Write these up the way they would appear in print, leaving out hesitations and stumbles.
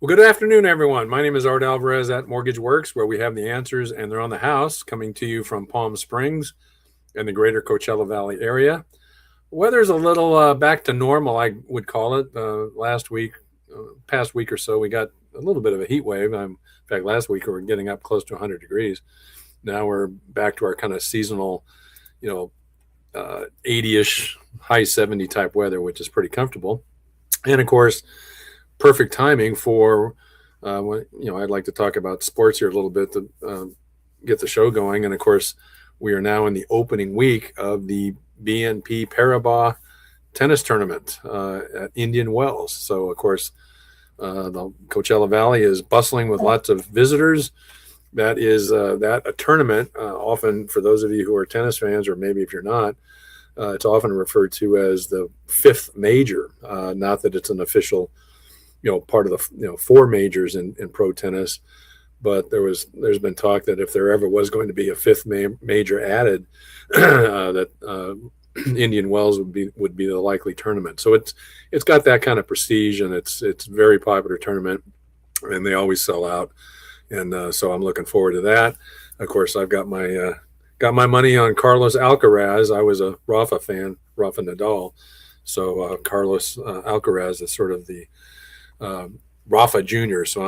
Well, good afternoon, everyone. My name is Art Alvarez at Mortgage Works, where we have the answers and they're on the house, coming to you from Palm Springs and the greater Coachella Valley area. Weather's a little back to normal, I would call it. Last week, past week or so, we got a little bit of a heat wave. In fact, last week we were getting up close to 100 degrees. Now we're back to our kind of seasonal, 80-ish, high 70 type weather, which is pretty comfortable. And of course, perfect timing for I'd like to talk about sports here a little bit to get the show going. And of course, we are now in the opening week of the BNP Paribas tennis tournament at Indian Wells. So of course, the Coachella Valley is bustling with lots of visitors. That is a tournament. Often, for those of you who are tennis fans, or maybe if you're not, it's often referred to as the fifth major. Not that it's an official part of the four majors in pro tennis, but there's been talk that if there ever was going to be a fifth major added, that Indian Wells would be the likely tournament. So it's got that kind of prestige, and it's a very popular tournament, and they always sell out, and so I'm looking forward to that. Of course, I've got my money on Carlos Alcaraz. I was a Rafa fan, Rafa Nadal, so Carlos Alcaraz is sort of the Rafa Jr. So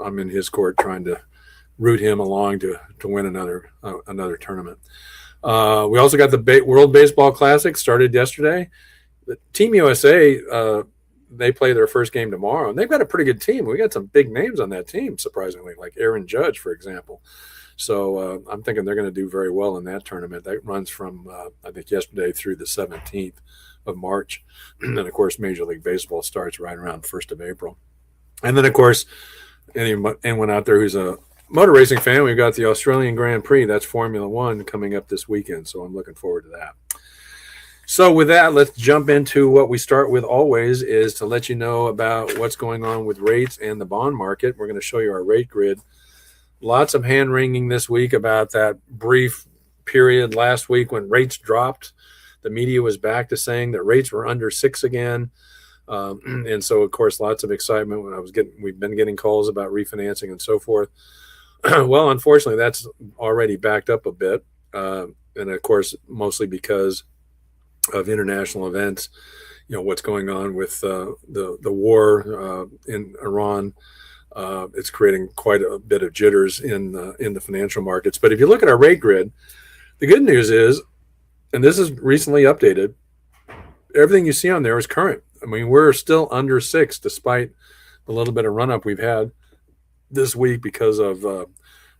I'm in his court trying to root him along to win another tournament. We also got the World Baseball Classic started yesterday. The Team USA they play their first game tomorrow, and they've got a pretty good team. We got some big names on that team, surprisingly, like Aaron Judge, for example. So I'm thinking they're going to do very well in that tournament. That runs from I think yesterday through the 17th of March. And then, of course, Major League Baseball starts right around 1st of April. And then, of course, anyone out there who's a motor racing fan, we've got the Australian Grand Prix. That's Formula One coming up this weekend. So I'm looking forward to that. So with that, let's jump into what we start with always, is to let you know about what's going on with rates and the bond market. We're going to show you our rate grid. Lots of hand-wringing this week about that brief period last week when rates dropped. The media was back to saying that rates were under 6 again. And so, of course, lots of excitement we've been getting calls about refinancing and so forth. Well, unfortunately, that's already backed up a bit. And of course, mostly because of international events, what's going on with the war in Iran. It's creating quite a bit of jitters in the financial markets. But if you look at our rate grid, the good news is, and this is recently updated, everything you see on there is current. I mean, we're still under 6 despite the little bit of run-up we've had this week because of the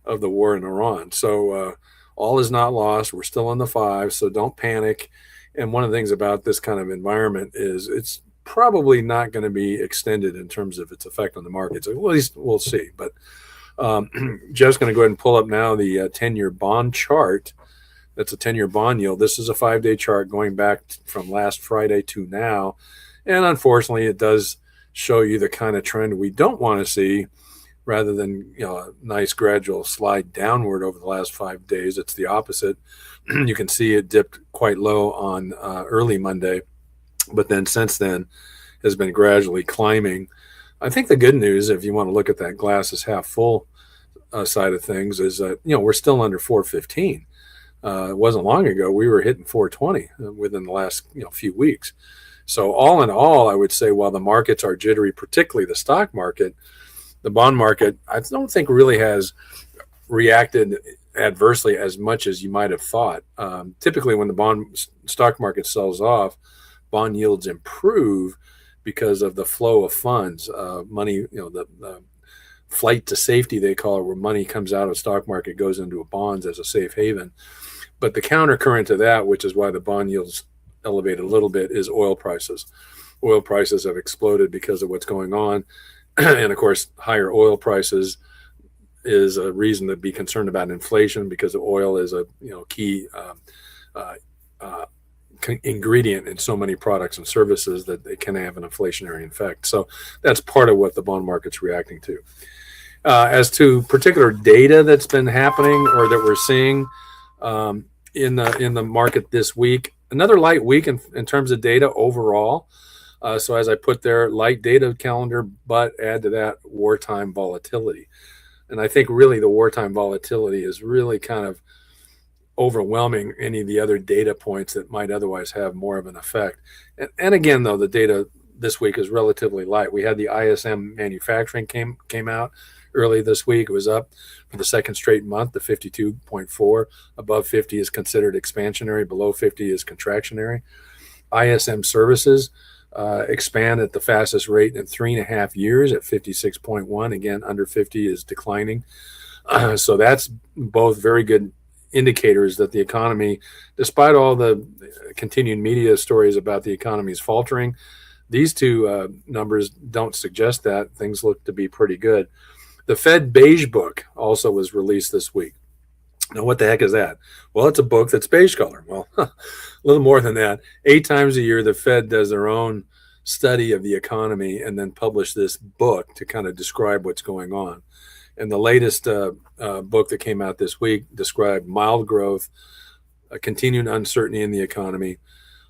war in Iran. So all is not lost. We're still in the 5, so don't panic. And one of the things about this kind of environment is it's probably not going to be extended in terms of its effect on the markets. At least we'll see. But Jeff's going to go ahead and pull up now the 10-year bond chart. That's a 10-year bond yield. This is a 5-day chart going back from last Friday to now. And unfortunately, it does show you the kind of trend we don't want to see. Rather than a nice gradual slide downward over the last 5 days, it's the opposite. You can see it dipped quite low on early Monday, but then since then has been gradually climbing. I think the good news, if you want to look at that glass is half full side of things, is that we're still under 415. It wasn't long ago we were hitting 420 within the last few weeks. So all in all, I would say while the markets are jittery, particularly the stock market, the bond market, I don't think really has reacted adversely as much as you might have thought. Typically, when the stock market sells off, bond yields improve because of the flow of funds, money. The flight to safety, they call it, where money comes out of the stock market, goes into bonds as a safe haven. But the countercurrent to that, which is why the bond yields elevated a little bit, is oil prices. Oil prices have exploded because of what's going on. And of course, higher oil prices is a reason to be concerned about inflation, because oil is a key ingredient in so many products and services that they can have an inflationary effect. So that's part of what the bond market's reacting to. As to particular data that's been happening or that we're seeing in the market this week, another light week in terms of data overall. So as I put there, light data calendar, but add to that wartime volatility. And I think really the wartime volatility is really kind of overwhelming any of the other data points that might otherwise have more of an effect. And again, though, the data this week is relatively light. We had the ISM manufacturing came out early this week. It was up for the second straight month to 52.4. Above 50 is considered expansionary. Below 50 is contractionary. ISM services expand at the fastest rate in 3.5 years at 56.1. Again, under 50 is declining. So that's both very good indicators that the economy, despite all the continued media stories about the economy's faltering, these two numbers don't suggest that. Things look to be pretty good. The Fed Beige Book also was released this week. Now, what the heck is that? Well, it's a book that's beige color. Well, a little more than that. 8 times a year, the Fed does their own study of the economy and then publish this book to kind of describe what's going on. And the latest book that came out this week described mild growth, a continued uncertainty in the economy,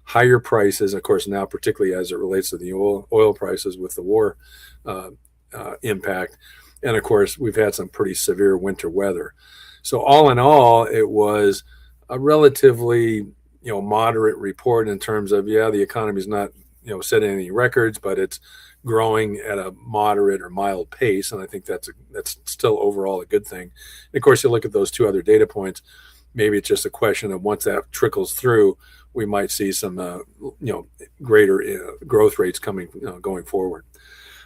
higher prices, of course, now particularly as it relates to the oil prices with the war impact. And of course, we've had some pretty severe winter weather. So all in all, it was a relatively moderate report in terms of, the economy is not setting any records, but it's growing at a moderate or mild pace, and I think that's still overall a good thing. And of course, you look at those two other data points. Maybe it's just a question of once that trickles through, we might see some greater growth rates coming going forward.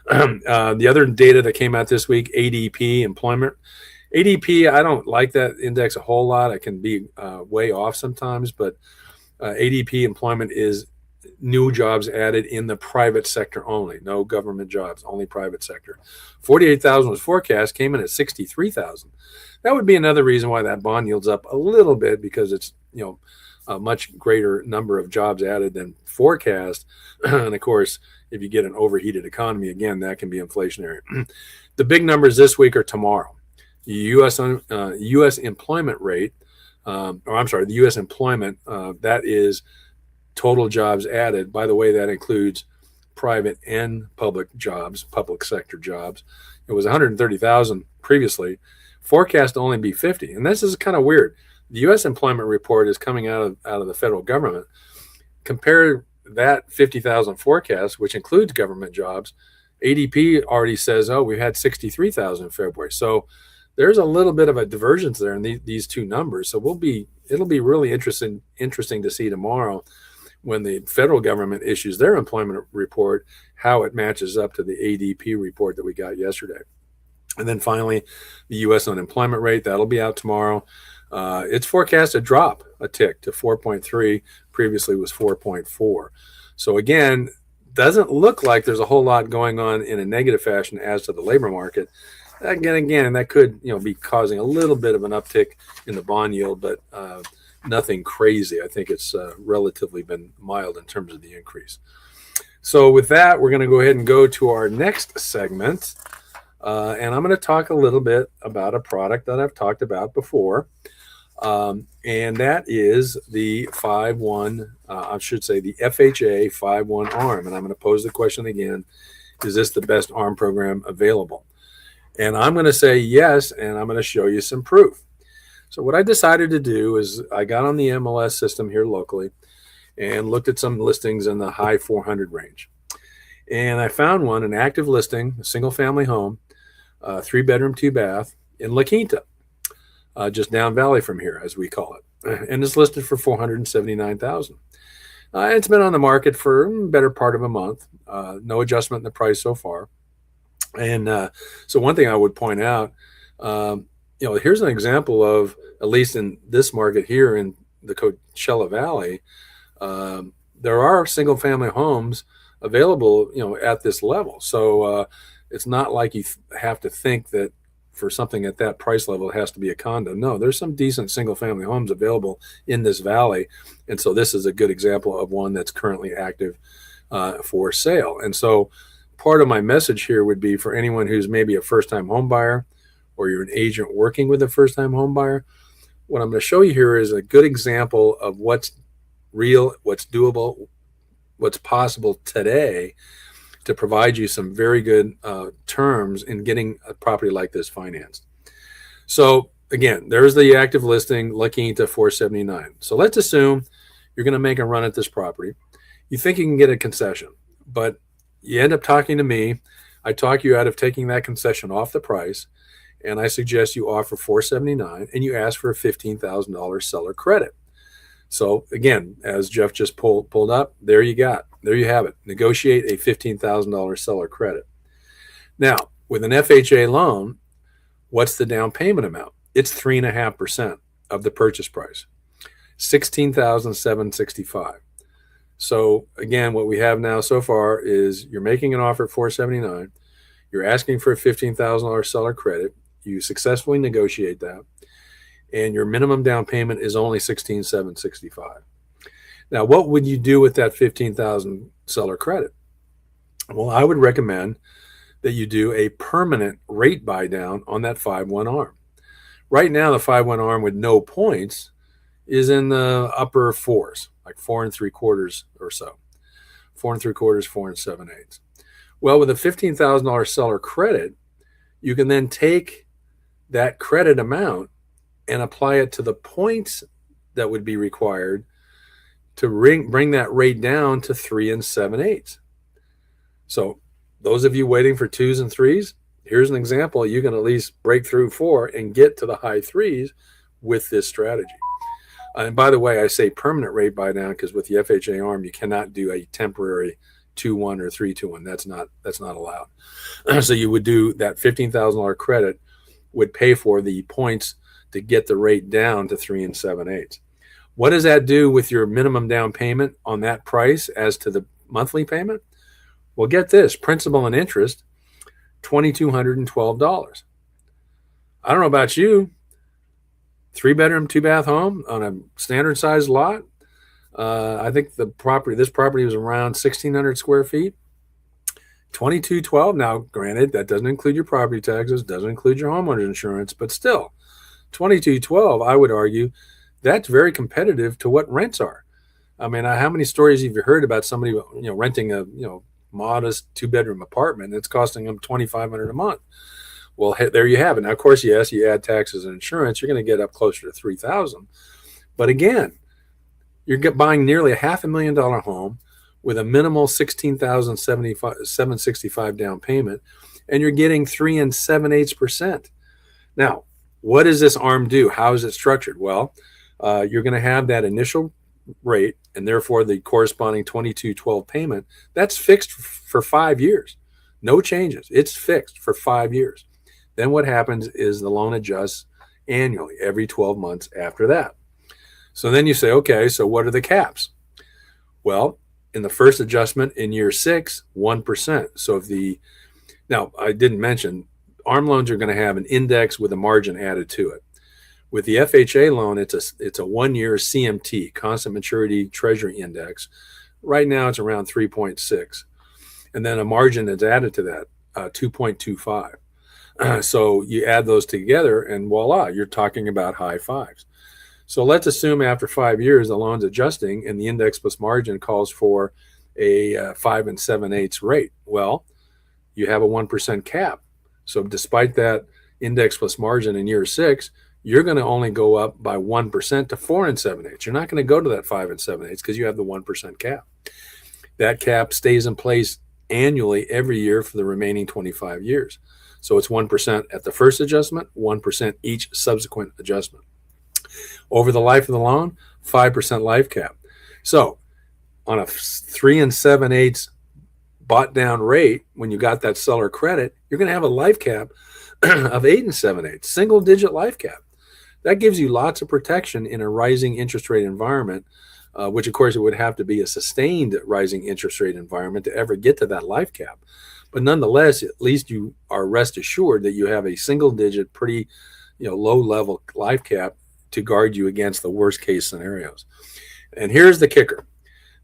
The other data that came out this week, ADP employment. ADP, I don't like that index a whole lot. It can be way off sometimes, but ADP employment is new jobs added in the private sector only, no government jobs, only private sector. 48,000 was forecast, came in at 63,000. That would be another reason why that bond yields up a little bit, because it's a much greater number of jobs added than forecast. And of course, if you get an overheated economy, again, that can be inflationary. The big numbers this week are tomorrow. The U.S. employment rate, the U.S. employment, that is total jobs added. By the way, that includes private and public jobs, public sector jobs. It was 130,000 previously. Forecast to only be 50. And this is kind of weird. The U.S. employment report is coming out of the federal government. Compare that 50,000 forecast, which includes government jobs. ADP already says, we had 63,000 in February. So there's a little bit of a divergence there in these two numbers. So it'll be really interesting to see tomorrow when the federal government issues their employment report, how it matches up to the ADP report that we got yesterday. And then finally, the U.S. unemployment rate, that'll be out tomorrow. It's forecast to drop a tick to 4.3. Previously was 4.4. So again, doesn't look like there's a whole lot going on in a negative fashion as to the labor market. Again, that could be causing a little bit of an uptick in the bond yield, but nothing crazy. I think it's relatively been mild in terms of the increase. So with that, we're going to go ahead and go to our next segment. And I'm going to talk a little bit about a product that I've talked about before. And that is the the FHA 5/1 ARM. And I'm going to pose the question again, is this the best ARM program available? And I'm going to say yes, and I'm going to show you some proof. So what I decided to do is I got on the MLS system here locally and looked at some listings in the high 400 range. And I found one, an active listing, a single family home, 3-bedroom, 2-bath in La Quinta, just down valley from here, as we call it. And it's listed for $479,000. It's been on the market for a better part of a month. No adjustment in the price so far. And so one thing I would point out, here's an example of, at least in this market here in the Coachella Valley, there are single family homes available, at this level. So it's not like you have to think that for something at that price level, it has to be a condo. No, there's some decent single family homes available in this valley. And so this is a good example of one that's currently active for sale. And so part of my message here would be for anyone who's maybe a first-time home buyer, or you're an agent working with a first-time home buyer. What I'm going to show you here is a good example of what's real, what's doable, what's possible today to provide you some very good terms in getting a property like this financed. So again, there's the active listing looking to 479. So let's assume you're going to make a run at this property. You think you can get a concession, but you end up talking to me. I talk you out of taking that concession off the price, and I suggest you offer 479 and you ask for a $15,000 seller credit. So again, as Jeff just pulled up, there you have it. Negotiate a $15,000 seller credit. Now, with an FHA loan, what's the down payment amount? It's 3.5% of the purchase price, $16,765. So again, what we have now so far is you're making an offer at 479. You're asking for a $15,000 seller credit. You successfully negotiate that, and your minimum down payment is only $16,765. Now, what would you do with that $15,000 seller credit? Well, I would recommend that you do a permanent rate buy down on that 5-1 arm. Right now, the 5-1 arm with no points is in the upper fours, like 4 3/4 or so, 4 3/4, 4 7/8. Well, with a $15,000 seller credit, you can then take that credit amount and apply it to the points that would be required to bring that rate down to 3 7/8. So those of you waiting for 2s and 3s, here's an example. You can at least break through 4 and get to the high 3s with this strategy. And by the way, I say permanent rate buy down because with the FHA arm, you cannot do a temporary 2-1 or 3-2-1. That's not allowed. So you would do that $15,000 credit would pay for the points to get the rate down to 3 7/8. What does that do with your minimum down payment on that price as to the monthly payment? Well, get this, principal and interest, $2,212. I don't know about you, 3-bedroom, 2-bath home on a standard size lot. I think this property was around 1,600 square feet. $2,212. Now, granted, that doesn't include your property taxes, doesn't include your homeowner's insurance, but still, $2,212. I would argue that's very competitive to what rents are. I mean, how many stories have you heard about somebody renting a modest 2-bedroom apartment? It's costing them $2,500 a month. Well, there you have it. Now, of course, yes, you add taxes and insurance, you're going to get up closer to $3,000. But again, you're buying nearly a $500,000 home with a minimal $16,765 down payment, and you're getting 3 7/8%. Now, what does this arm do? How is it structured? Well, you're going to have that initial rate, and therefore the corresponding $2,212 payment. That's fixed for 5 years. No changes. It's fixed for 5 years. Then what happens is the loan adjusts annually every 12 months after that. So then you say, okay, so what are the caps? Well, in the first adjustment in year 6, 1%. So now I didn't mention, ARM loans are going to have an index with a margin added to it. With the FHA loan, it's a 1-year CMT, constant maturity treasury index. Right now it's around 3.6. And then a margin that's added to that, 2.25. So you add those together and voila, you're talking about high fives. So let's assume after 5 years, the loan's adjusting and the index plus margin calls for a 5 7/8 rate. Well, you have a 1% cap. So despite that index plus margin in year 6, you're going to only go up by 1% to 4 7/8. You're not going to go to that 5 7/8 because you have the 1% cap. That cap stays in place annually every year for the remaining 25 years. So it's 1% at the first adjustment, 1% each subsequent adjustment. Over the life of the loan, 5% life cap. So on a 3 7/8 bought down rate, when you got that seller credit, you're going to have a life cap of 8 7/8, single digit life cap. That gives you lots of protection in a rising interest rate environment, which of course it would have to be a sustained rising interest rate environment to ever get to that life cap. But nonetheless, at least you are rest assured that you have a single digit, pretty low level life cap to guard you against the worst case scenarios. And here's the kicker.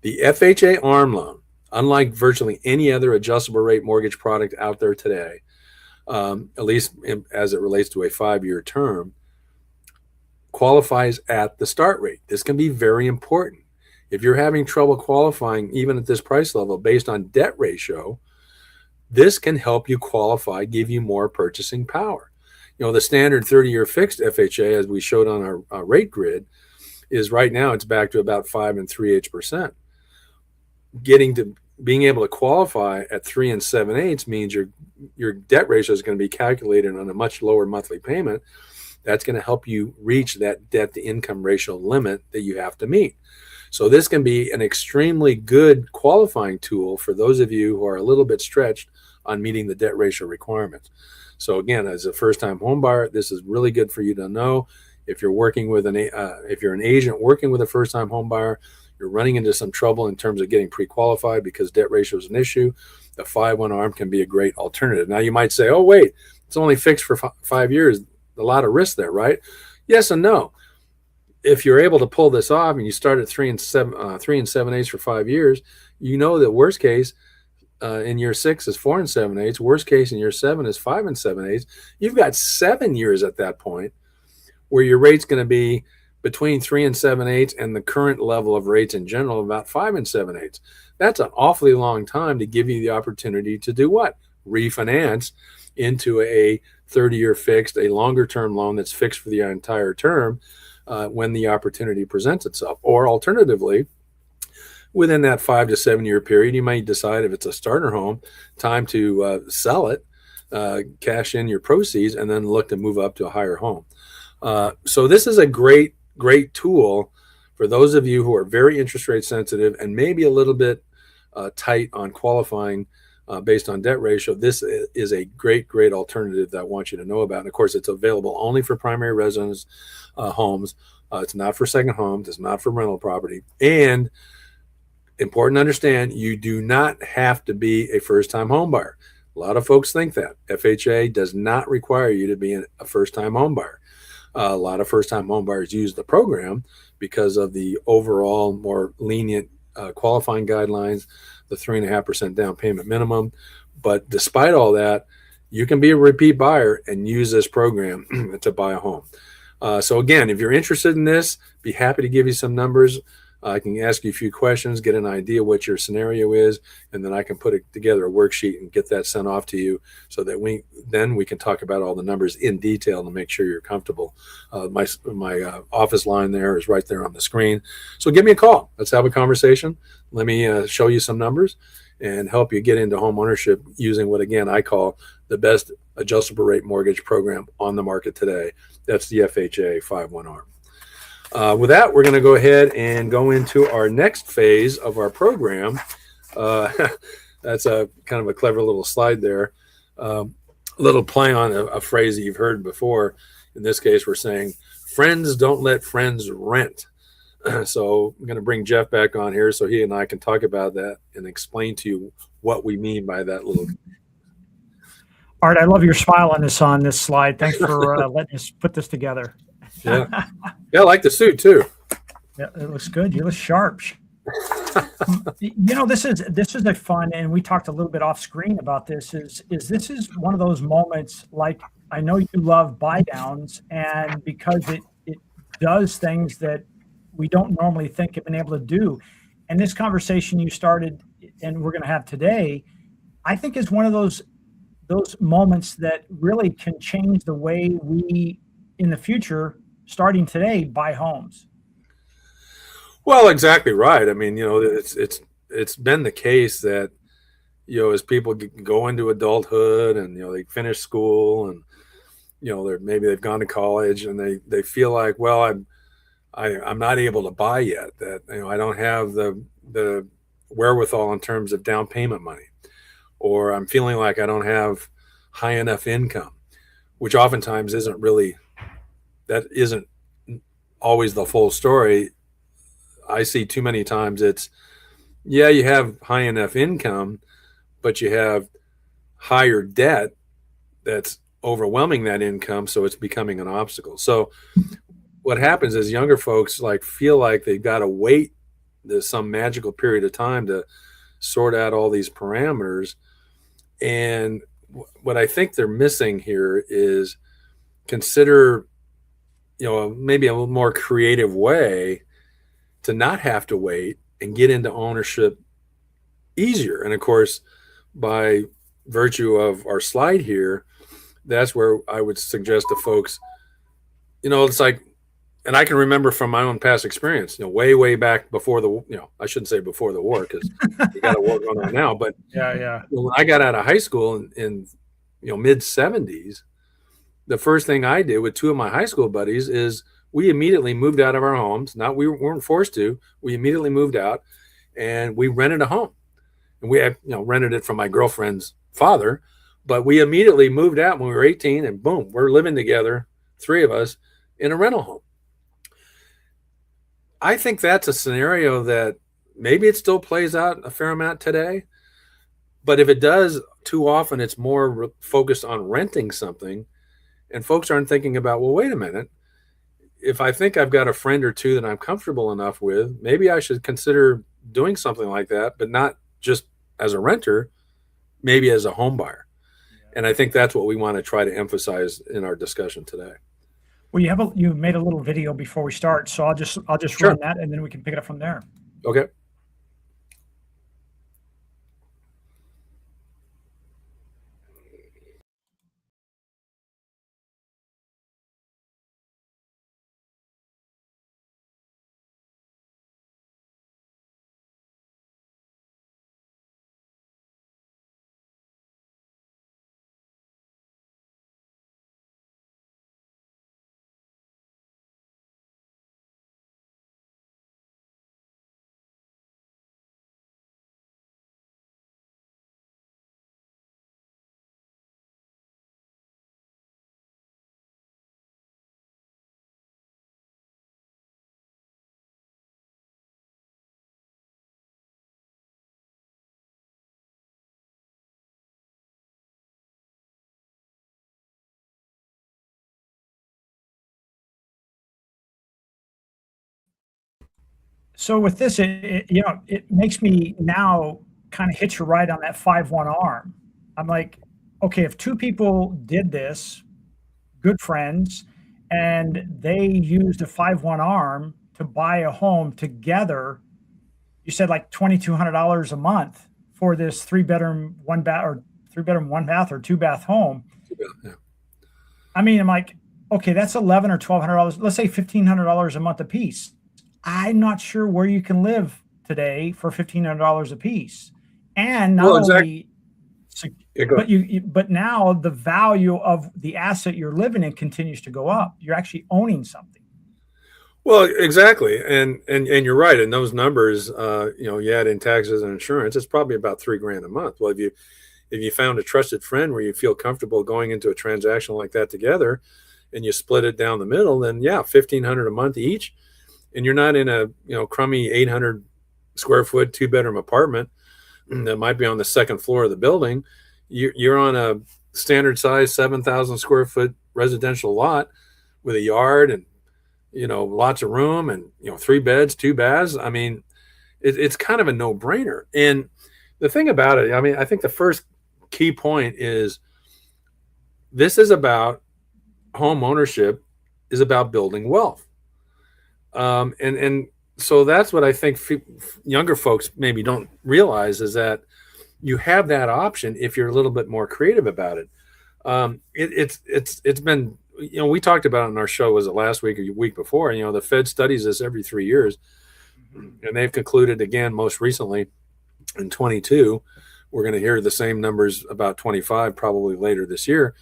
The FHA ARM loan, unlike virtually any other adjustable rate mortgage product out there today, at least as it relates to a 5-year term, qualifies at the start rate. This can be very important. If you're having trouble qualifying even at this price level based on debt ratio, this can help you qualify, give you more purchasing power. The standard 30-year fixed FHA, as we showed on our rate grid, is right now it's back to about 5.375%. Getting to being able to qualify at 3 7/8 means your debt ratio is going to be calculated on a much lower monthly payment. That's going to help you reach that debt to income ratio limit that you have to meet. So this can be an extremely good qualifying tool for those of you who are a little bit stretched on meeting the debt ratio requirements. So again, as a first-time home buyer, this is really good for you to know. If you're working with if you're an agent working with a first-time home buyer, you're running into some trouble in terms of getting pre-qualified because debt ratio is an issue, the 5/1 ARM can be a great alternative. Now you might say, oh wait, it's only fixed for 5 years. A lot of risk there, right? Yes and no. If you're able to pull this off and you start at 3 7/8 for 5 years, you know that worst case in year 6 is 4 7/8. Worst case in year 7 is 5 7/8. You've got 7 years at that point where your rate's going to be between 3 7/8 and the current level of rates in general, about 5 7/8. That's an awfully long time to give you the opportunity to do what? Refinance into a 30-year fixed, a longer term loan that's fixed for the entire term when the opportunity presents itself. Or alternatively, within that 5 to 7 year period, you might decide if it's a starter home, time to sell it, cash in your proceeds, and then look to move up to a higher home. So this is a great tool for those of you who are very interest rate sensitive and maybe a little bit tight on qualifying based on debt ratio. This is a great alternative that I want you to know about. And of course, it's available only for primary residence homes. It's not for second homes. It's not for rental property. And important to understand, you do not have to be a first-time home buyer. A lot of folks think that. FHA does not require you to be a first-time home buyer. A lot of first-time home buyers use the program because of the overall more lenient qualifying guidelines, the 3.5% down payment minimum. But despite all that, you can be a repeat buyer and use this program to buy a home. So again, if you're interested in this, be happy to give you some numbers. I can ask you a few questions, get an idea what your scenario is, and then I can put together a worksheet and get that sent off to you so that we can talk about all the numbers in detail to make sure you're comfortable. My office line there is right there on the screen. So give me a call. Let's have a conversation. Let me show you some numbers and help you get into home ownership using what, again, I call the best adjustable rate mortgage program on the market today. That's the FHA 5/1 ARM. With that, we're going to go ahead and go into our next phase of our program. That's a kind of a clever little slide there. Little play on a phrase that you've heard before. In this case, we're saying, friends don't let friends rent. So I'm going to bring Jeff back on here so he and I can talk about that and explain to you what we mean by that little. Art, I love your smile on this slide. Thanks for letting us put this together. Yeah, I like the suit too. Yeah, it looks good. You look sharp. This is a fun, and we talked a little bit off screen about this. This is one of those moments, like, I know you love buy downs, and because it does things that we don't normally think of being able to do. And this conversation you started and we're going to have today, I think is one of those moments that really can change the way we, in the future, starting today, buy homes. Well, exactly right. I mean, it's been the case that, as people go into adulthood and, they finish school and, maybe they've gone to college and they feel like, well, I'm not able to buy yet, that, I don't have the wherewithal in terms of down payment money, or I'm feeling like I don't have high enough income, which oftentimes isn't always the full story. I see too many times you have high enough income, but you have higher debt that's overwhelming that income, so it's becoming an obstacle. So what happens is younger folks feel like they've got to wait some magical period of time to sort out all these parameters. And what I think they're missing here is consider, maybe a little more creative way to not have to wait and get into ownership easier. And of course, by virtue of our slide here, that's where I would suggest to folks, it's like, and I can remember from my own past experience, way back before I shouldn't say before the war, because you got a war going on now, but Yeah. when I got out of high school in mid 70s, the first thing I did with two of my high school buddies is we immediately moved out of our homes. We weren't forced to. We immediately moved out and we rented a home. And we had, rented it from my girlfriend's father, but we immediately moved out when we were 18 and boom, we're living together, three of us in a rental home. I think that's a scenario that maybe it still plays out a fair amount today, but if it does, too often it's more focused on renting something, and folks aren't thinking about, well, wait a minute, if I think I've got a friend or two that I'm comfortable enough with, maybe I should consider doing something like that, but not just as a renter, maybe as a home buyer. And I think that's what we want to try to emphasize in our discussion today. Well, you made a little video before we start, so I'll just Sure. run that and then we can pick it up from there. Okay. So with this, it makes me now kind of hit you right on that 5-1 arm. I'm like, okay, if two people did this, good friends, and they used a 5-1 arm to buy a home together, you said like $2,200 a month for this 3-bedroom, 1-bath, or 3-bedroom, 1-bath, or 2-bath home. Yeah. I mean, I'm like, okay, that's $1,100 or $1,200. Let's say $1,500 a month a piece. I'm not sure where you can live today for $1,500 a piece. And not only, but now the value of the asset you're living in continues to go up. You're actually owning something. Well, exactly, and you're right. And those numbers, you add in taxes and insurance, it's probably about $3,000 a month. Well, if you found a trusted friend where you feel comfortable going into a transaction like that together, and you split it down the middle, then yeah, $1,500 a month each, and you're not in a crummy 800 square foot 2-bedroom apartment that might be on the second floor of the building. You're on a standard size 7,000 square foot residential lot with a yard and lots of room and 3 beds, 2 baths. I mean, it's kind of a no-brainer. And the thing about it, I mean, I think the first key point is this is about home ownership, is about building wealth. And so that's what I think younger folks maybe don't realize, is that you have that option if you're a little bit more creative about it. It's been, we talked about it in our show, was it last week or the week before? The Fed studies this every 3 years, and they've concluded again most recently in 22. We're going to hear the same numbers about 25 probably later this year.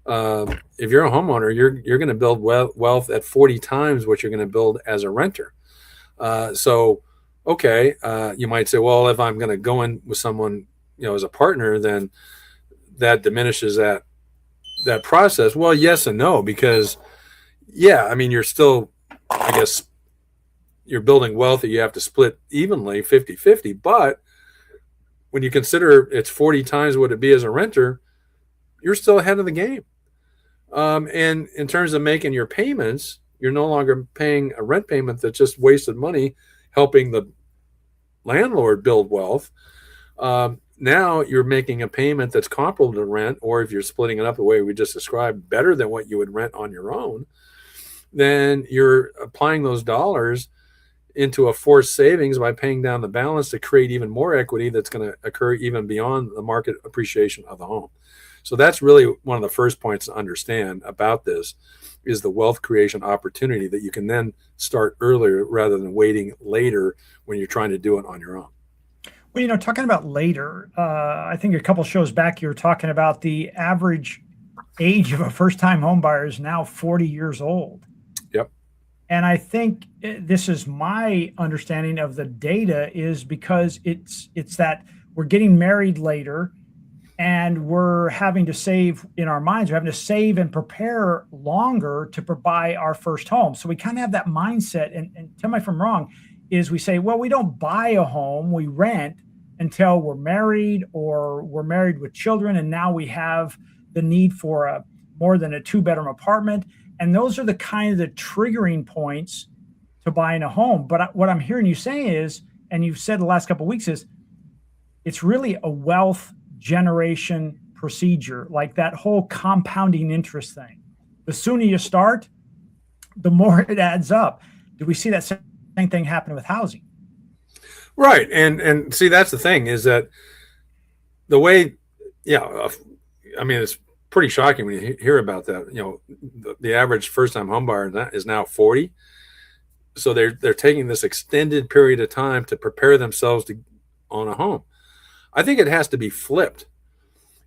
If you're a homeowner, you're going to build wealth at 40 times what you're going to build as a renter. So, okay, you might say, well, if I'm going to go in with someone, as a partner, then that diminishes that process. Well, yes and no, because yeah, I mean, you're still, I guess, you're building wealth that you have to split evenly 50-50, but when you consider it's 40 times what it'd be as a renter, you're still ahead of the game. And in terms of making your payments, you're no longer paying a rent payment that's just wasted money helping the landlord build wealth. Now you're making a payment that's comparable to rent, or if you're splitting it up the way we just described, better than what you would rent on your own. Then you're applying those dollars into a forced savings by paying down the balance to create even more equity that's going to occur even beyond the market appreciation of the home. So that's really one of the first points to understand about this is the wealth creation opportunity that you can then start earlier rather than waiting later when you're trying to do it on your own. Well, talking about later, I think a couple shows back, you were talking about the average age of a first-time home buyer is now 40 years old. Yep. And I think this is my understanding of the data is because it's that we're getting married later and we're having to save in our minds. We're having to save and prepare longer to buy our first home. So we kind of have that mindset. And tell me if I'm wrong, is we say, well, we don't buy a home, we rent until we're married or we're married with children. And now we have the need for more than a 2-bedroom apartment. And those are the kind of the triggering points to buying a home. But what I'm hearing you say is, and you've said the last couple of weeks, is it's really a wealth generation procedure, like that whole compounding interest thing. The sooner you start, the more it adds up. Do we see that same thing happen with housing? Right. And see, that's the thing is that the way, I mean, it's pretty shocking when you hear about that. The average first-time home buyer is now 40. So they're taking this extended period of time to prepare themselves to own a home. I think it has to be flipped.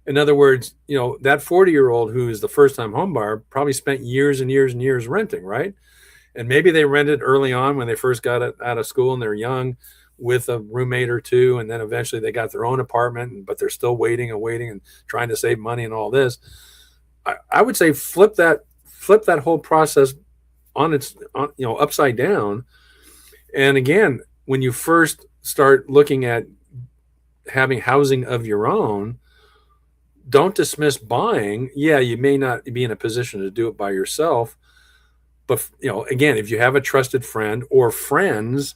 In other words, that 40-year-old who is the first-time home buyer probably spent years and years and years renting, right? And maybe they rented early on when they first got out of school and they're young with a roommate or two, and then eventually they got their own apartment, but they're still waiting and trying to save money and all this. I would say flip that whole process on upside down. And again, when you first start looking at having housing of your own, don't dismiss buying. Yeah, you may not be in a position to do it by yourself, but again, if you have a trusted friend or friends,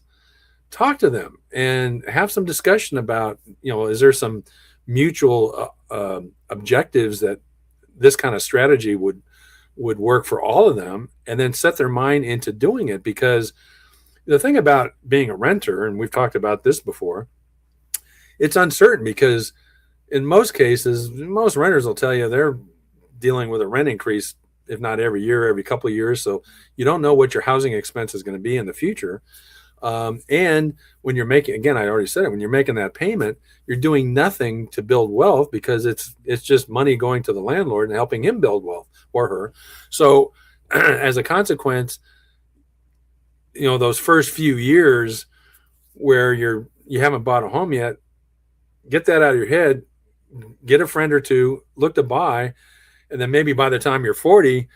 talk to them and have some discussion about, is there some mutual objectives that this kind of strategy would work for all of them, and then set their mind into doing it. Because the thing about being a renter, and we've talked about this before, it's uncertain because in most cases, most renters will tell you they're dealing with a rent increase, if not every year, every couple of years. So you don't know what your housing expense is going to be in the future. And when you're making, again, I already said it, when you're making that payment, you're doing nothing to build wealth because it's just money going to the landlord and helping him build wealth or her. So as a consequence, those first few years where you haven't bought a home yet, get that out of your head, get a friend or two, look to buy. And then maybe by the time you're 40,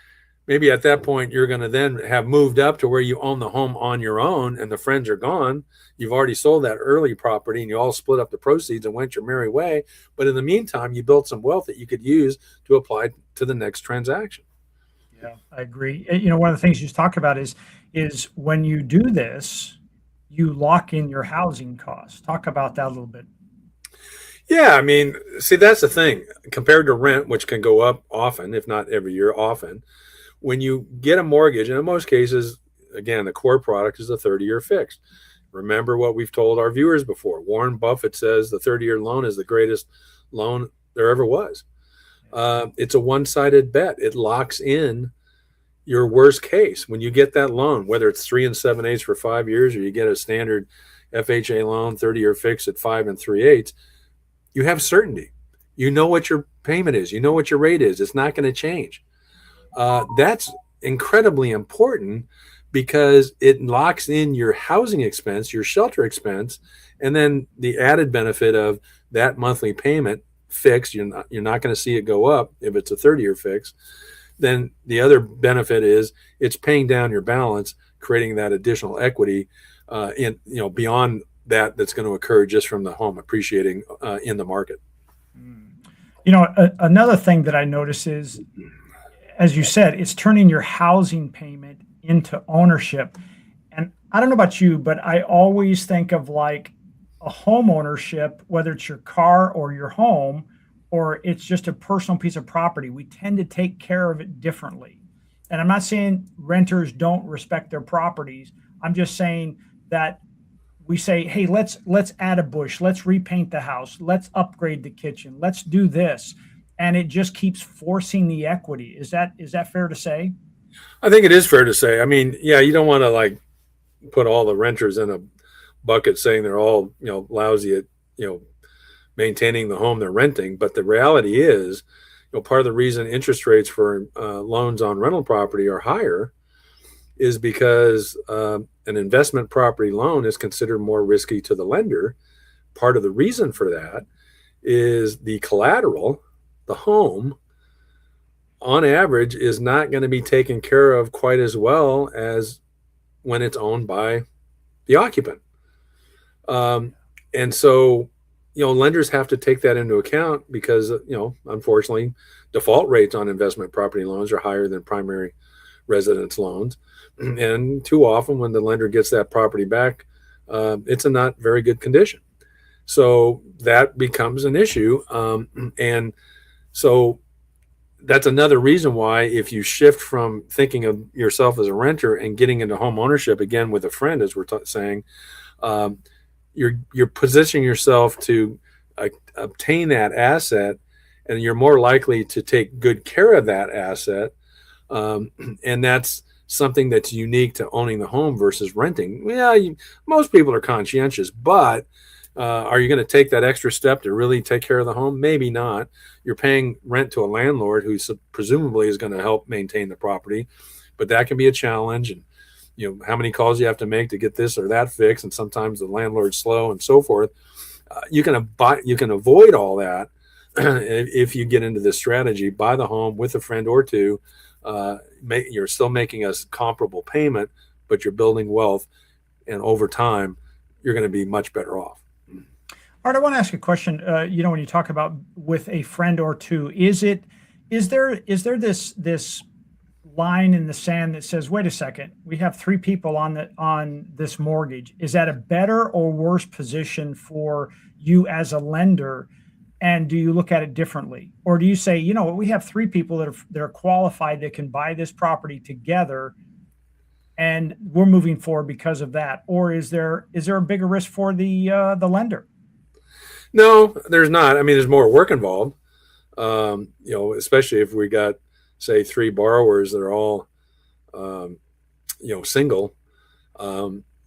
maybe at that point, you're going to then have moved up to where you own the home on your own and the friends are gone. You've already sold that early property and you all split up the proceeds and went your merry way. But in the meantime, you built some wealth that you could use to apply to the next transaction. Yeah, I agree. One of the things you talk about is when you do this, you lock in your housing costs. Talk about that a little bit. Yeah, I mean, see, that's the thing. Compared to rent, which can go up often, if not every year, often, when you get a mortgage, and in most cases, again, the core product is a 30-year fixed. Remember what we've told our viewers before. Warren Buffett says the 30-year loan is the greatest loan there ever was. It's a one-sided bet. It locks in your worst case. When you get that loan, whether it's 3 7/8 for 5 years, or you get a standard FHA loan, 30-year fixed at 5 3/8, you have certainty. You know what your payment is. You know what your rate is. It's not going to change. That's incredibly important because it locks in your housing expense, your shelter expense, and then the added benefit of that monthly payment fixed. You're not going to see it go up if it's a 30-year fix. Then the other benefit is it's paying down your balance, creating that additional equity beyond that's going to occur just from the home appreciating in the market. Another thing that I notice is, as you said, it's turning your housing payment into ownership. And I don't know about you, but I always think of like a home ownership, whether it's your car or your home, or it's just a personal piece of property. We tend to take care of it differently. And I'm not saying renters don't respect their properties. I'm just saying that we say, hey, let's add a bush, let's repaint the house, let's upgrade the kitchen, let's do this, and it just keeps forcing the equity. Is that fair to say? I think it is fair to say. I mean, yeah, you don't want to like put all the renters in a bucket saying they're all, lousy at, maintaining the home they're renting. But the reality is, part of the reason interest rates for loans on rental property are higher is because an investment property loan is considered more risky to the lender. Part of the reason for that is the collateral, the home, on average, is not going to be taken care of quite as well as when it's owned by the occupant. And so, lenders have to take that into account because, unfortunately, default rates on investment property loans are higher than primary residence loans. And too often when the lender gets that property back, it's in not very good condition. So that becomes an issue. And so that's another reason why if you shift from thinking of yourself as a renter and getting into home ownership again with a friend, as we're saying, you're positioning yourself to obtain that asset, and you're more likely to take good care of that asset. And that's something that's unique to owning the home versus renting. Yeah, most people are conscientious, but are you going to take that extra step to really take care of the home? Maybe not. You're paying rent to a landlord who presumably is going to help maintain the property, but that can be a challenge. And how many calls you have to make to get this or that fixed, and sometimes the landlord's slow and so forth. You can avoid all that if you get into this strategy. Buy the home with a friend or two. You're still making a comparable payment, but you're building wealth, and over time, you're going to be much better off. All right, I want to ask a question. When you talk about with a friend or two, is there this line in the sand that says, wait a second, we have three people on this mortgage? Is that a better or worse position for you as a lender? And do you look at it differently? Or do you say, we have three people that are qualified that can buy this property together, and we're moving forward because of that? Or is there a bigger risk for the lender? No, there's not. I mean, there's more work involved. Especially if we got, say, three borrowers that are all, single.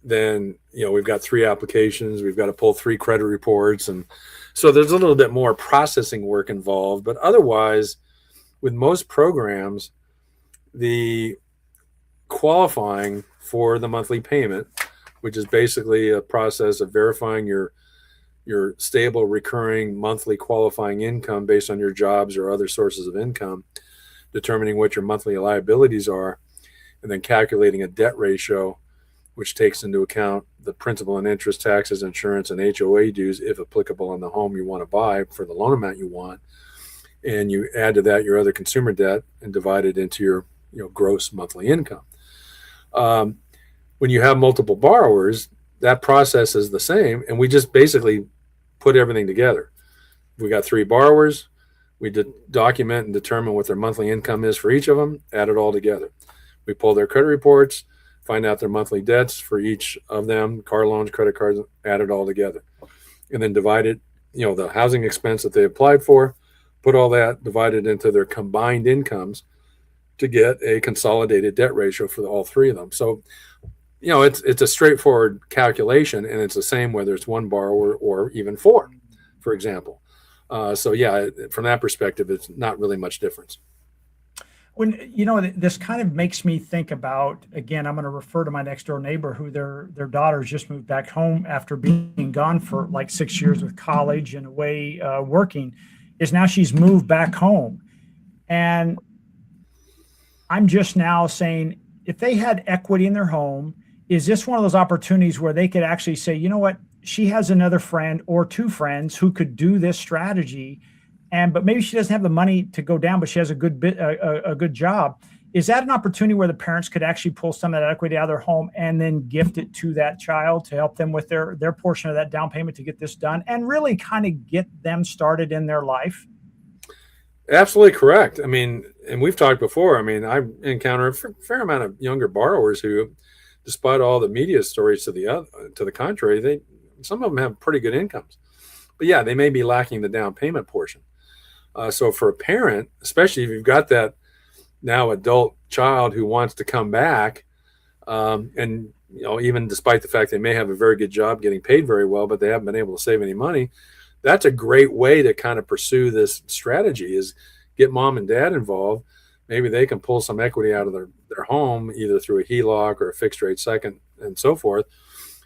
Then we've got three applications. We've got to pull three credit reports, and so there's a little bit more processing work involved. But otherwise, with most programs, the qualifying for the monthly payment, which is basically a process of verifying your stable, recurring, monthly qualifying income based on your jobs or other sources of income, determining what your monthly liabilities are, and then calculating a debt ratio, which takes into account the principal and interest, taxes, insurance, and HOA dues, if applicable, on the home you want to buy for the loan amount you want. And you add to that your other consumer debt and divide it into your gross monthly income. When you have multiple borrowers, that process is the same, and we just basically put everything together. We got three borrowers. We document and determine what their monthly income is for each of them, add it all together. We pull their credit reports, find out their monthly debts for each of them, car loans, credit cards, add it all together. And then divide it, the housing expense that they applied for, put all that, divide it into their combined incomes to get a consolidated debt ratio for all three of them. So, it's a straightforward calculation, and it's the same whether it's one borrower or even four, for example. So yeah, from that perspective, it's not really much difference. When this kind of makes me think about, again, I'm going to refer to my next door neighbor who their daughters just moved back home after being gone for like 6 years with college and away working. Is now she's moved back home, and I'm just now saying, if they had equity in their home, is this one of those opportunities where they could actually say, you know what, she has another friend or two friends who could do this strategy, but maybe she doesn't have the money to go down, but she has a good job. Is that an opportunity where the parents could actually pull some of that equity out of their home and then gift it to that child to help them with their portion of that down payment to get this done and really kind of get them started in their life? Absolutely correct. I mean, and we've talked before. I mean, I encounter a fair amount of younger borrowers who despite all the media stories to the contrary, some of them have pretty good incomes. But yeah, they may be lacking the down payment portion. So for a parent, especially if you've got that now adult child who wants to come back, and even despite the fact they may have a very good job getting paid very well, but they haven't been able to save any money, that's a great way to kind of pursue this strategy, is get mom and dad involved. Maybe they can pull some equity out of their home, either through a HELOC or a fixed rate second and so forth,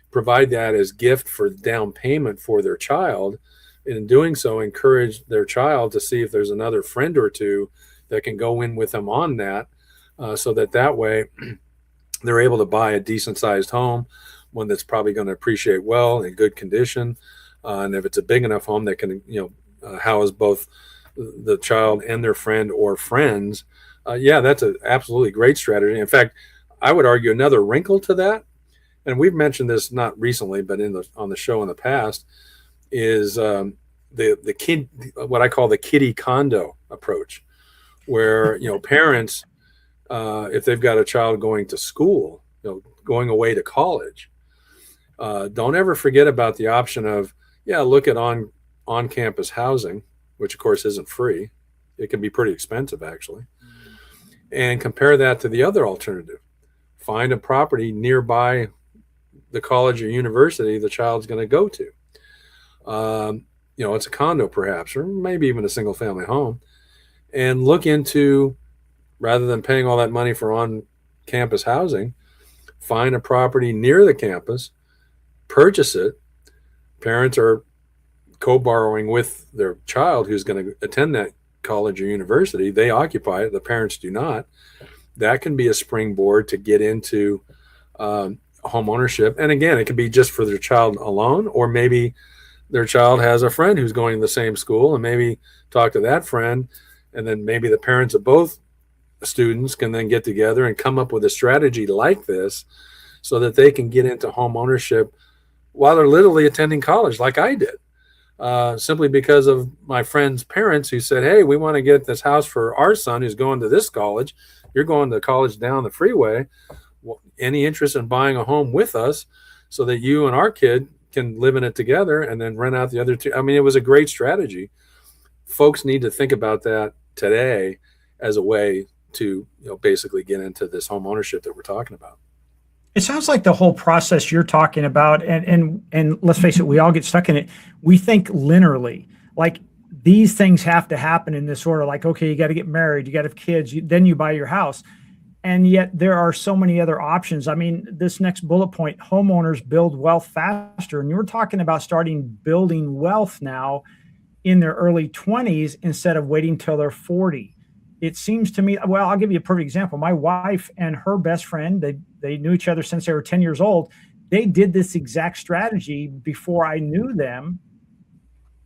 provide that as gift for down payment for their child. And in doing so, encourage their child to see if there's another friend or two that can go in with them on that, so that way they're able to buy a decent sized home, one that's probably going to appreciate well, in good condition. And if it's a big enough home that can, house both the child and their friend or friends, that's an absolutely great strategy. In fact, I would argue another wrinkle to that, and we've mentioned this not recently, but on the show in the past, is the kid, what I call the kiddie condo approach, where parents, if they've got a child going to school, going away to college, don't ever forget about the option of look at on campus housing, which of course isn't free. It can be pretty expensive actually, and compare that to the other alternative. Find a property nearby the college or university the child's going to go to. It's a condo perhaps, or maybe even a single family home, and look into, rather than paying all that money for on campus housing, find a property near the campus, purchase it. Parents are co-borrowing with their child who's going to attend that college or university. They occupy it, the parents do not. That can be a springboard to get into home ownership. And again, it can be just for their child alone, or maybe their child has a friend who's going to the same school, and maybe talk to that friend, and then maybe the parents of both students can then get together and come up with a strategy like this, so that they can get into home ownership while they're literally attending college, like I did, simply because of my friend's parents who said, hey, we want to get this house for our son who's going to this college. You're going to college down the freeway. Any interest in buying a home with us so that you and our kid can live in it together and then rent out the other two? I mean, it was a great strategy. Folks need to think about that today as a way to basically get into this home ownership that we're talking about. It sounds like the whole process you're talking about, and let's face it, we all get stuck in it. We think linearly, like these things have to happen in this order. Like, okay, you got to get married, you got to have kids, then you buy your house. And yet there are so many other options. I mean, this next bullet point, homeowners build wealth faster. And you were talking about starting building wealth now in their early 20s instead of waiting till they're 40. It seems to me, well, I'll give you a perfect example. My wife and her best friend, they knew each other since they were 10 years old. They did this exact strategy before I knew them.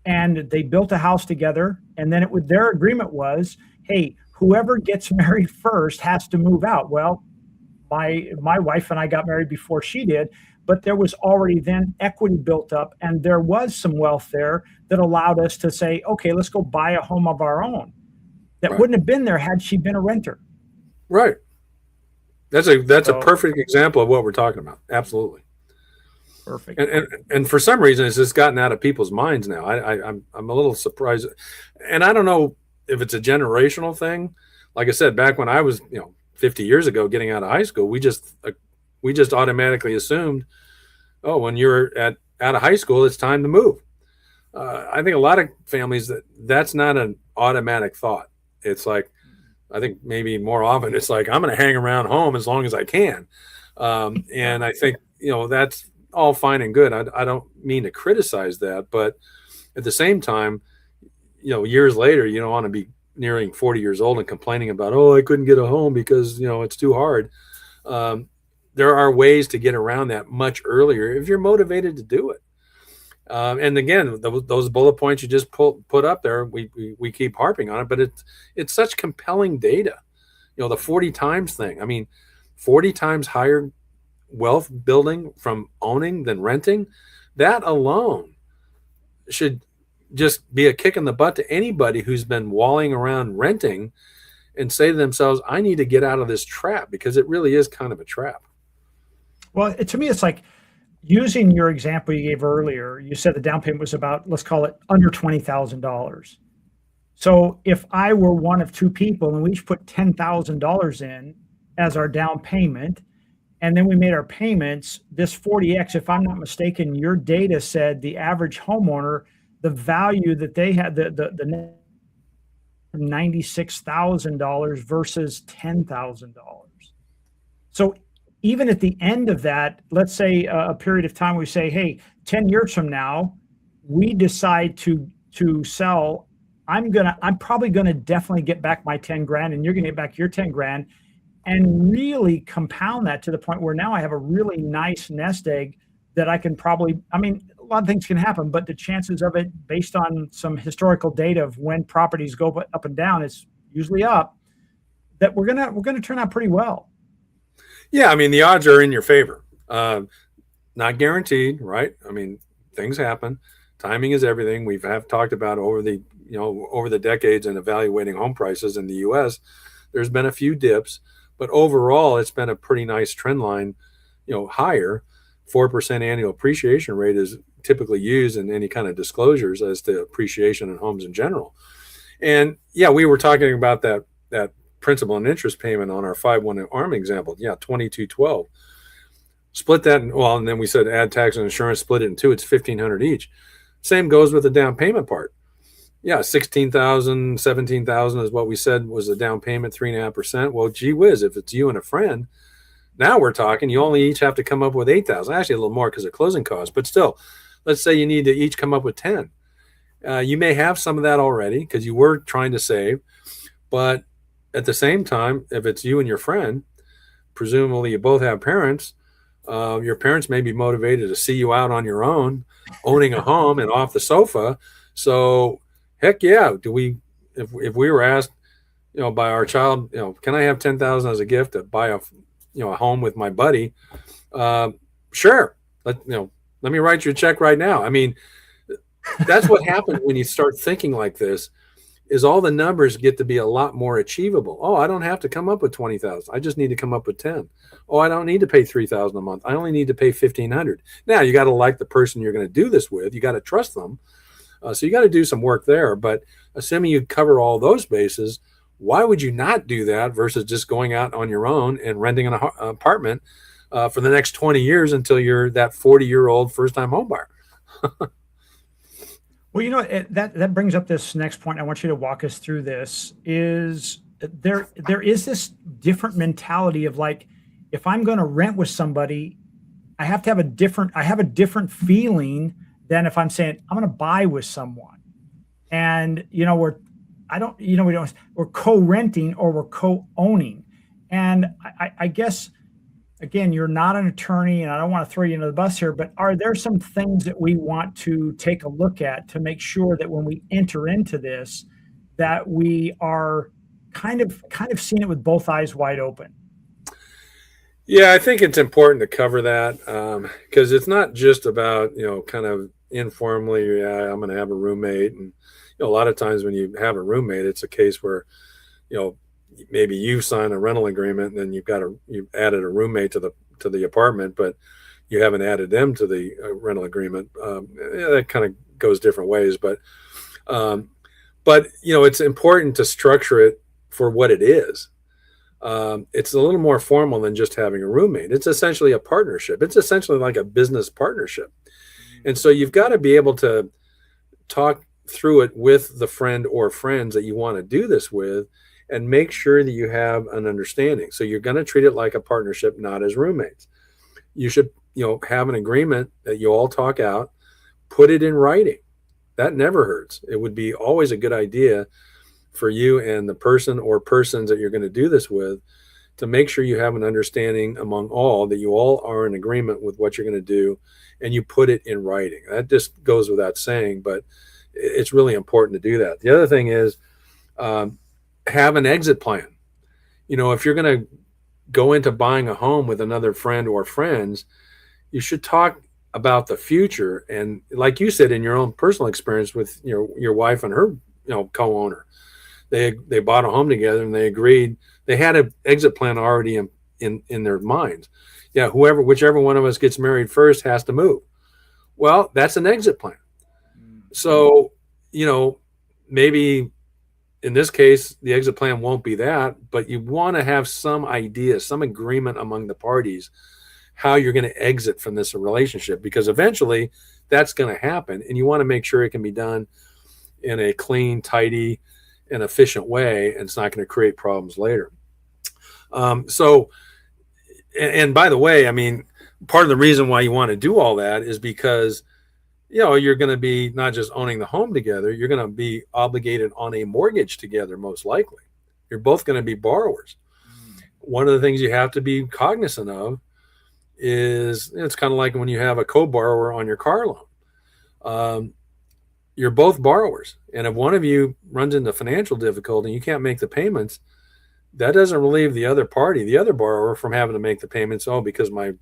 And they built a house together. And then their agreement was, hey, whoever gets married first has to move out. Well, my wife and I got married before she did, but there was already then equity built up, and there was some wealth there that allowed us to say, okay, let's go buy a home of our own. That Right. wouldn't have been there had she been a renter. Right. That's a perfect example of what we're talking about. Absolutely. Perfect. And for some reason, it's just gotten out of people's minds now. I'm a little surprised, and I don't know if it's a generational thing. Like I said, back when I was 50 years ago getting out of high school, we just automatically assumed, oh, when you're out of high school, it's time to move. I think a lot of families that's not an automatic thought. It's like, I think maybe more often it's like, I'm going to hang around home as long as I can. And I think, that's all fine and good. I don't mean to criticize that, but at the same time, years later, you don't want to be nearing 40 years old and complaining about, oh, I couldn't get a home because, it's too hard. There are ways to get around that much earlier if you're motivated to do it. And again, those bullet points you just put up there, we keep harping on it, but it's such compelling data. The 40 times thing. I mean, 40 times higher wealth building from owning than renting. That alone should just be a kick in the butt to anybody who's been walling around renting and say to themselves, I need to get out of this trap, because it really is kind of a trap. Well, to me, it's like using your example you gave earlier. You said the down payment was about, let's call it under $20,000. So if I were one of two people and we each put $10,000 in as our down payment, and then we made our payments, this 40X, if I'm not mistaken, your data said the average homeowner, the value that they had, the $96,000 versus $10,000. So even at the end of that, let's say a period of time, we say, hey, 10 years from now, we decide to sell. I'm probably gonna definitely get back my 10 grand, and you're gonna get back your 10 grand, and really compound that to the point where now I have a really nice nest egg that I can probably, I mean, a lot of things can happen, but the chances of it based on some historical data of when properties go up and down, is usually up, that we're gonna turn out pretty well. Yeah, I mean, the odds are in your favor. Not guaranteed, right? I mean, things happen. Timing is everything. We have talked about over the decades and evaluating home prices in the U.S. There's been a few dips, but overall, it's been a pretty nice trend line. Higher 4% annual appreciation rate is typically used in any kind of disclosures as to appreciation in homes in general. And yeah, we were talking about that principal and interest payment on our 5-1 ARM example. Yeah, 2212. Split that, and then we said add tax and insurance, split it in two. It's $1,500 each. Same goes with the down payment part. Yeah, $16,000, $17,000 is what we said was the down payment, 3.5%. Well, gee whiz, if it's you and a friend, now we're talking. You only each have to come up with $8,000. Actually, a little more because of closing costs, but still, let's say you need to each come up with 10. You may have some of that already because you were trying to save, but at the same time, if it's you and your friend, presumably you both have parents. Your parents may be motivated to see you out on your own, owning a home and off the sofa. So, heck yeah, if we were asked, by our child, can I have 10,000 as a gift to buy a home with my buddy? Sure. Let me write you a check right now. I mean, that's what happens when you start thinking like this. Is all the numbers get to be a lot more achievable. Oh, I don't have to come up with 20,000. I just need to come up with 10. Oh, I don't need to pay 3,000 a month. I only need to pay 1,500. Now you got to like the person you're going to do this with. You got to trust them. So you got to do some work there. But assuming you cover all those bases, why would you not do that versus just going out on your own and renting an apartment for the next 20 years until you're that 40-year-old first-time home buyer? Well, that brings up this next point. I want you to walk us through this. Is there is this different mentality of like, if I'm going to rent with somebody, I have a different feeling than if I'm saying I'm going to buy with someone. And we're co-renting or we're co-owning. And I guess, again, you're not an attorney, and I don't want to throw you under the bus here, but are there some things that we want to take a look at to make sure that when we enter into this, that we are kind of seeing it with both eyes wide open? Yeah, I think it's important to cover that because it's not just about, kind of informally, yeah, I'm going to have a roommate. And a lot of times when you have a roommate, it's a case where, maybe you sign a rental agreement and then you've added a roommate to the apartment, but you haven't added them to the rental agreement. That kind of goes different ways, but it's important to structure it for what it is. It's a little more formal than just having a roommate. It's essentially a partnership. It's essentially like a business partnership. And so you've got to be able to talk through it with the friend or friends that you want to do this with and make sure that you have an understanding. So you're going to treat it like a partnership, not as roommates. You should, have an agreement that you all talk out, put it in writing. That never hurts. It would be always a good idea for you and the person or persons that you're going to do this with to make sure you have an understanding among all that you all are in agreement with what you're going to do and you put it in writing. That just goes without saying, but it's really important to do that. The other thing is have an exit plan. If you're going to go into buying a home with another friend or friends, you should talk about the future. And like you said, in your own personal experience with your wife and her co-owner, they bought a home together and they agreed. They had an exit plan already in their minds. Yeah, whichever one of us gets married first has to move. Well, that's an exit plan. So, maybe in this case, the exit plan won't be that, but you want to have some idea, some agreement among the parties how you're going to exit from this relationship, because eventually that's going to happen. And you want to make sure it can be done in a clean, tidy, and efficient way, and it's not going to create problems later. And by the way, I mean, part of the reason why you want to do all that is because you're going to be not just owning the home together, you're going to be obligated on a mortgage together, most likely. You're both going to be borrowers. One of the things you have to be cognizant of is it's kind of like when you have a co-borrower on your car loan. You're both borrowers. And if one of you runs into financial difficulty and you can't make the payments, that doesn't relieve the other party, the other borrower, from having to make the payments. Oh, because my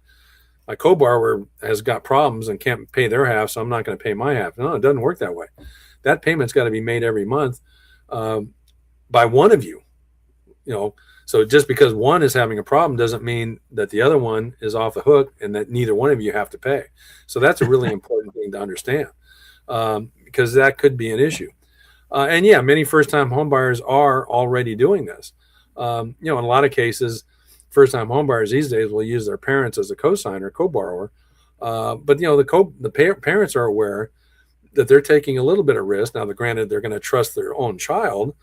co-borrower has got problems and can't pay their half, so I'm not going to pay my half. No, it doesn't work that way. That payment's got to be made every month by one of you. So just because one is having a problem doesn't mean that the other one is off the hook and that neither one of you have to pay. So that's a really important thing to understand, because that could be an issue. And yeah, many first-time homebuyers are already doing this. In a lot of cases, first-time homebuyers these days will use their parents as a co-signer, co-borrower. But the parents are aware that they're taking a little bit of risk. Now, granted, they're going to trust their own child,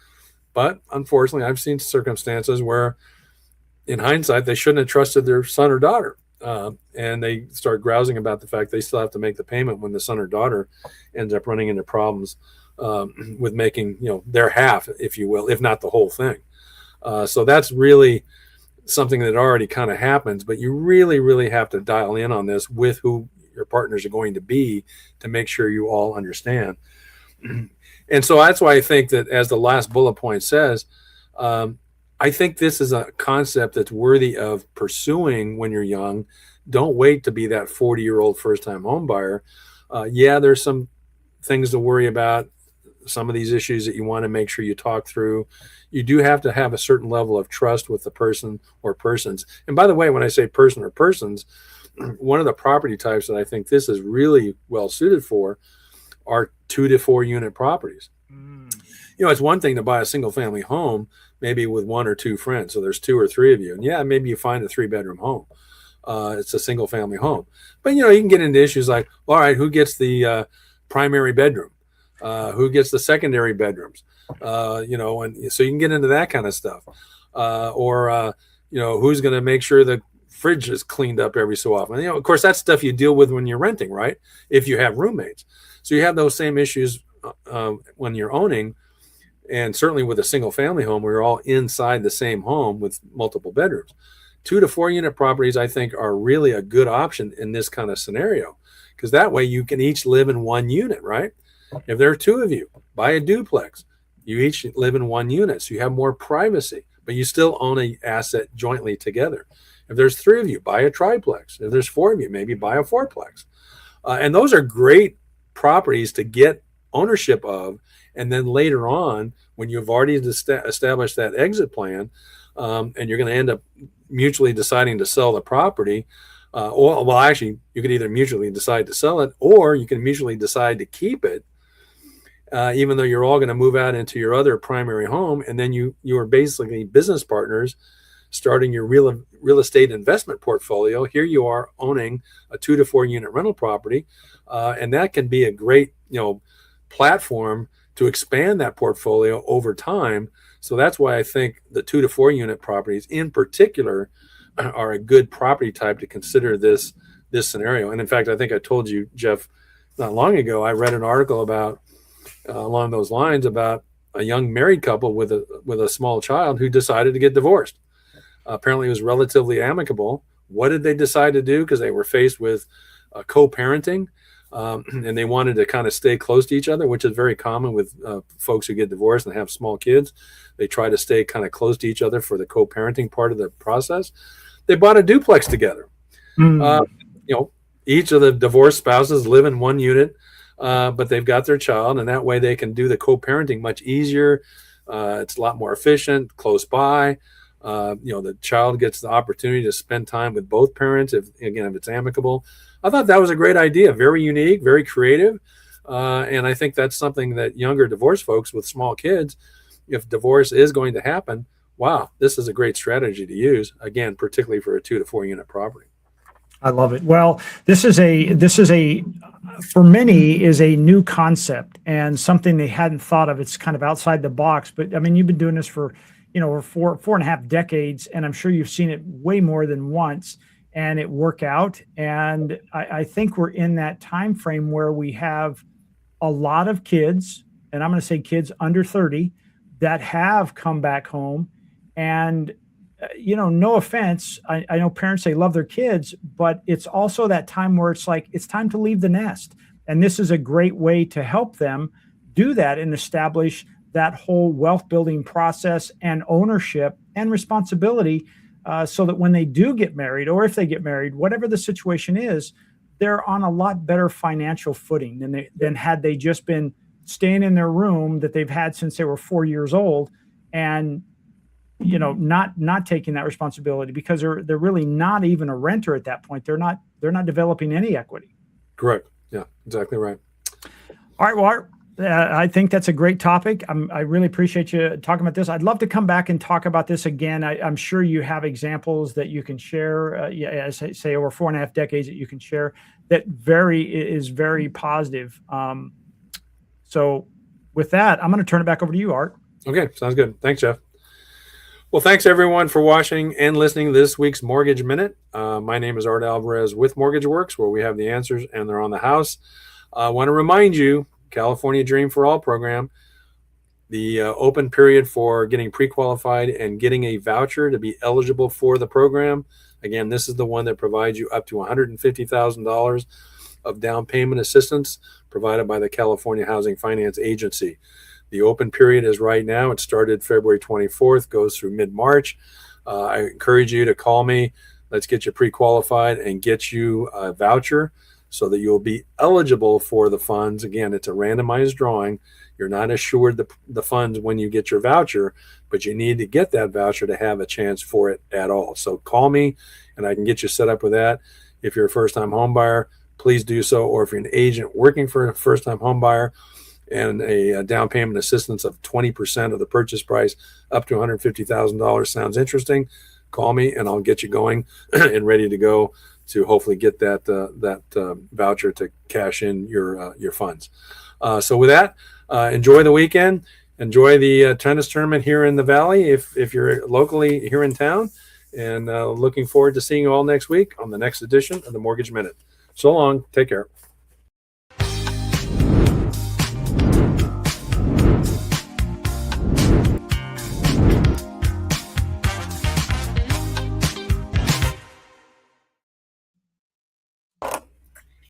but unfortunately, I've seen circumstances where, in hindsight, they shouldn't have trusted their son or daughter, and they start grousing about the fact they still have to make the payment when the son or daughter ends up running into problems with making their half, if you will, if not the whole thing. So that's really something that already kind of happens, but you really, really have to dial in on this with who your partners are going to be to make sure you all understand. And so that's why I think that, as the last bullet point says, I think this is a concept that's worthy of pursuing when you're young. Don't wait to be that 40-year-old first-time home buyer. Yeah, there's some things to worry about, some of these issues that you want to make sure you talk through. You do have to have a certain level of trust with the person or persons. And by the way, when I say person or persons, one of the property types that I think this is really well suited for are 2 to 4 unit properties. It's one thing to buy a single family home, maybe with 1 or 2 friends. So there's 2 or 3 of you. And yeah, maybe you find a 3-bedroom home. It's a single family home. But, you can get into issues like, all right, who gets the primary bedroom? Who gets the secondary bedrooms? And so you can get into that kind of stuff. Or who's going to make sure the fridge is cleaned up every so often? Of course, that's stuff you deal with when you're renting, right? If you have roommates. So you have those same issues when you're owning, and certainly with a single family home where you're all inside the same home with multiple bedrooms. 2 to 4 unit properties, I think, are really a good option in this kind of scenario, because that way you can each live in 1 unit, right? If there are 2 of you, buy a duplex. You each live in 1 unit, so you have more privacy, but you still own an asset jointly together. If there's 3 of you, buy a triplex. If there's 4 of you, maybe buy a fourplex. And those are great properties to get ownership of. And then later on, when you've already established that exit plan, and you're going to end up mutually deciding to sell the property, actually, you could either mutually decide to sell it, or you can mutually decide to keep it, even though you're all going to move out into your other primary home. And then you are basically business partners starting your real estate investment portfolio. Here you are owning a 2 to 4 unit rental property. And that can be a great, platform to expand that portfolio over time. So that's why I think the 2 to 4 unit properties in particular are a good property type to consider this scenario. And in fact, I think I told you, Jeff, not long ago, I read an article about along those lines about a young married couple with a small child who decided to get divorced. Apparently it was relatively amicable. What did they decide to do? Because they were faced with co-parenting, and they wanted to kind of stay close to each other, which is very common with folks who get divorced and have small kids. They try to stay kind of close to each other for the co-parenting part of the process. They bought a duplex together. Each of the divorced spouses live in 1 unit, but they've got their child, and that way they can do the co-parenting much easier. It's a lot more efficient, close by. The child gets the opportunity to spend time with both parents if it's amicable. I thought that was a great idea, very unique, very creative. And I think that's something that younger divorce folks with small kids, if divorce is going to happen, wow, this is a great strategy to use, again, particularly for a 2 to 4 unit property. I love it. Well, this is a for many is a new concept and something they hadn't thought of. It's kind of outside the box, but I mean, you've been doing this for, four and a half decades, and I'm sure you've seen it way more than once, and it work out. And I think we're in that time frame where we have a lot of kids, and I'm going to say kids under 30, that have come back home. And no offense, I know parents, they love their kids, but it's also that time where it's like, it's time to leave the nest. And this is a great way to help them do that and establish that whole wealth building process and ownership and responsibility, so that when they do get married, or if they get married, whatever the situation is, they're on a lot better financial footing than had they just been staying in their room that they've had since they were 4 years old, and not taking that responsibility, because they're really not even a renter at that point. They're not developing any equity. Correct. Yeah, exactly right. All right, well, Art, I think that's a great topic. I really appreciate you talking about this. I'd love to come back and talk about this again. I'm sure you have examples that you can share, as I say, over 4.5 decades that you can share that is very positive. So with that, I'm going to turn it back over to you, Art. Okay, sounds good. Thanks, Jeff. Well, thanks everyone for watching and listening to this week's Mortgage Minute. My name is Art Alvarez with Mortgage Works, where we have the answers and they're on the house. I want to remind you, California Dream for All program, the open period for getting pre-qualified and getting a voucher to be eligible for the program. Again, this is the one that provides you up to $150,000 of down payment assistance provided by the California Housing Finance Agency. The open period is right now. It started February 24th, goes through mid-March. I encourage you to call me. Let's get you pre-qualified and get you a voucher so that you'll be eligible for the funds. Again, it's a randomized drawing. You're not assured the funds when you get your voucher, but you need to get that voucher to have a chance for it at all. So call me and I can get you set up with that. If you're a first-time home buyer, please do so. Or if you're an agent working for a first-time home buyer, and a down payment assistance of 20% of the purchase price up to $150,000 sounds interesting, call me and I'll get you going and ready to go to hopefully get that voucher to cash in your funds. So with that, enjoy the weekend, enjoy the tennis tournament here in the Valley if you're locally here in town, and looking forward to seeing you all next week on the next edition of the Mortgage Minute. So long, take care.